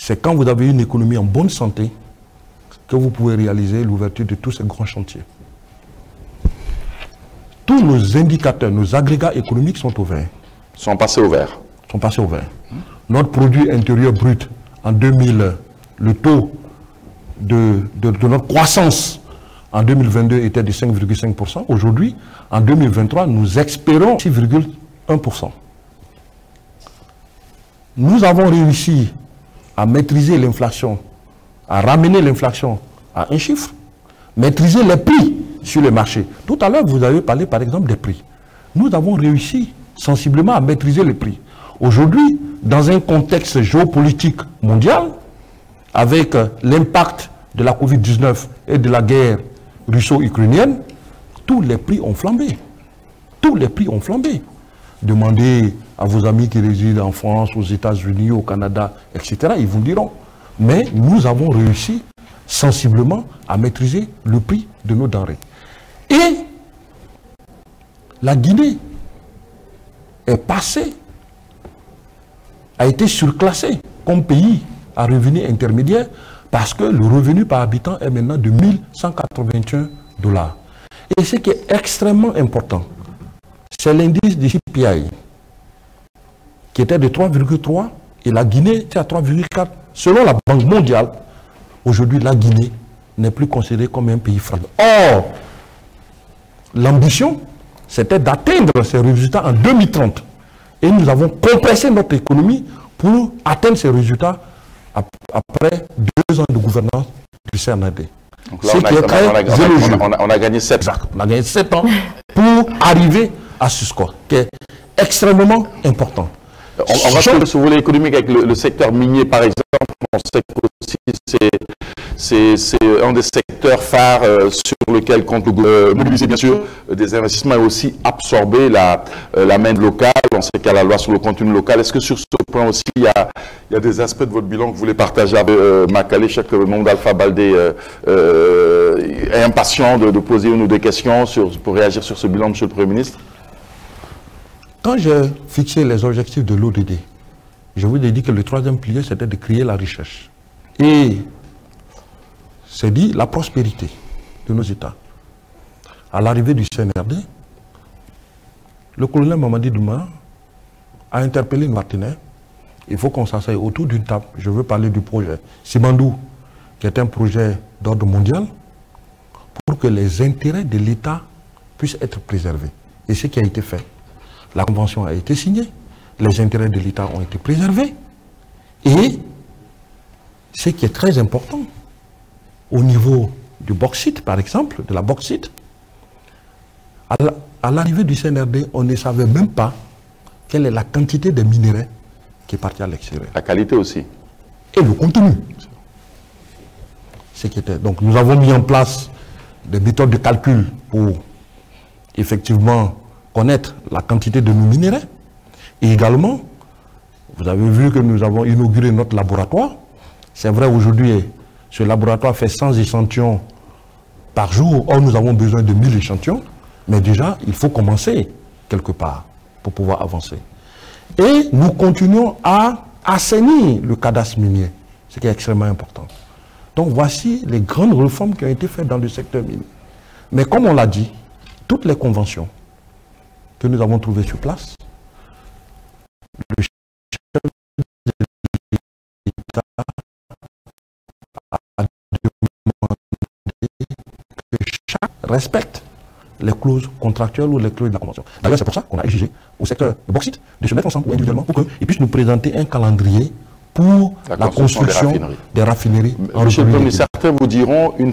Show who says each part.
Speaker 1: c'est quand vous avez une économie en bonne santé que vous pouvez réaliser l'ouverture de tous ces grands chantiers. Tous nos indicateurs, nos agrégats économiques sont au vert.
Speaker 2: Sont passés au vert.
Speaker 1: Sont passés au vert. Notre produit intérieur brut, en 2000, le taux de notre croissance en 2022 était de 5,5%. Aujourd'hui, en 2023, nous espérons 6,1%. Nous avons réussi à maîtriser l'inflation, à ramener l'inflation à un chiffre, maîtriser les prix sur le marché. Tout à l'heure, vous avez parlé par exemple des prix. Nous avons réussi sensiblement à maîtriser les prix. Aujourd'hui, dans un contexte géopolitique mondial, avec l'impact de la Covid-19 et de la guerre russo-ukrainienne, tous les prix ont flambé. Tous les prix ont flambé. Demandez à vos amis qui résident en France, aux États-Unis, au Canada, etc. Ils vous diront. Mais nous avons réussi sensiblement à maîtriser le prix de nos denrées. Et la Guinée est passée, a été surclassée comme pays à revenu intermédiaire parce que le revenu par habitant est maintenant de 1181 $. Et ce qui est extrêmement important, c'est l'indice du CPI qui était de 3,3 et la Guinée était à 3,4. Selon la Banque mondiale, aujourd'hui la Guinée n'est plus considérée comme un pays fragile. Or, l'ambition, c'était d'atteindre ces résultats en 2030. Et nous avons compressé notre économie pour atteindre ces résultats après 2 ans de gouvernance du CNRD.
Speaker 2: Donc là, on a gagné 7 ans.
Speaker 1: On a gagné 7 ans pour arriver à ce score, qui est extrêmement important.
Speaker 2: On va sur le volet économique avec le secteur minier, par exemple. On sait que c'est un des secteurs phares sur lequel compte mobiliser bien sûr des investissements et aussi absorber la main locale. On sait qu'il y a la loi sur le contenu local. Est-ce que sur ce point aussi, il y a des aspects de votre bilan que vous voulez partager avec Makale? Chaque membre d'Alpha Baldé est impatient de poser une ou deux questions pour réagir sur ce bilan, Monsieur le Premier ministre.
Speaker 1: Quand j'ai fixé les objectifs de l'ODD, je vous ai dit que le 3e pilier, c'était de créer la recherche. Et c'est dit la prospérité de nos États. À l'arrivée du CNRD, le colonel Mamadi Douma a interpellé nos partenaires. Il faut qu'on s'asseye autour d'une table. Je veux parler du projet Simandou, qui est un projet d'ordre mondial, pour que les intérêts de l'État puissent être préservés. Et ce qui a été fait. La convention a été signée, les intérêts de l'État ont été préservés. Et ce qui est très important, au niveau du bauxite, par exemple, de la bauxite, à l'arrivée du CNRD, on ne savait même pas quelle est la quantité de minéraux qui est partie à l'extérieur.
Speaker 2: La qualité aussi.
Speaker 1: Et le contenu. Donc nous avons mis en place des méthodes de calcul pour effectivement connaître la quantité de nos minéraux. Et également, vous avez vu que nous avons inauguré notre laboratoire. C'est vrai, aujourd'hui, ce laboratoire fait 100 échantillons par jour. Or, nous avons besoin de 1000 échantillons. Mais déjà, il faut commencer quelque part pour pouvoir avancer. Et nous continuons à assainir le cadastre minier, ce qui est extrêmement important. Donc, voici les grandes réformes qui ont été faites dans le secteur minier. Mais comme on l'a dit, toutes les conventions que nous avons trouvées sur place, le chef de l'État a demandé que chaque respecte les clauses contractuelles ou les clauses de la convention. D'ailleurs, c'est pour ça qu'on a exigé au secteur de bauxite de se mettre ensemble individuellement pour qu'ils puissent nous présenter un calendrier pour la construction des raffineries.
Speaker 2: Monsieur le Premier ministre, certains vous diront une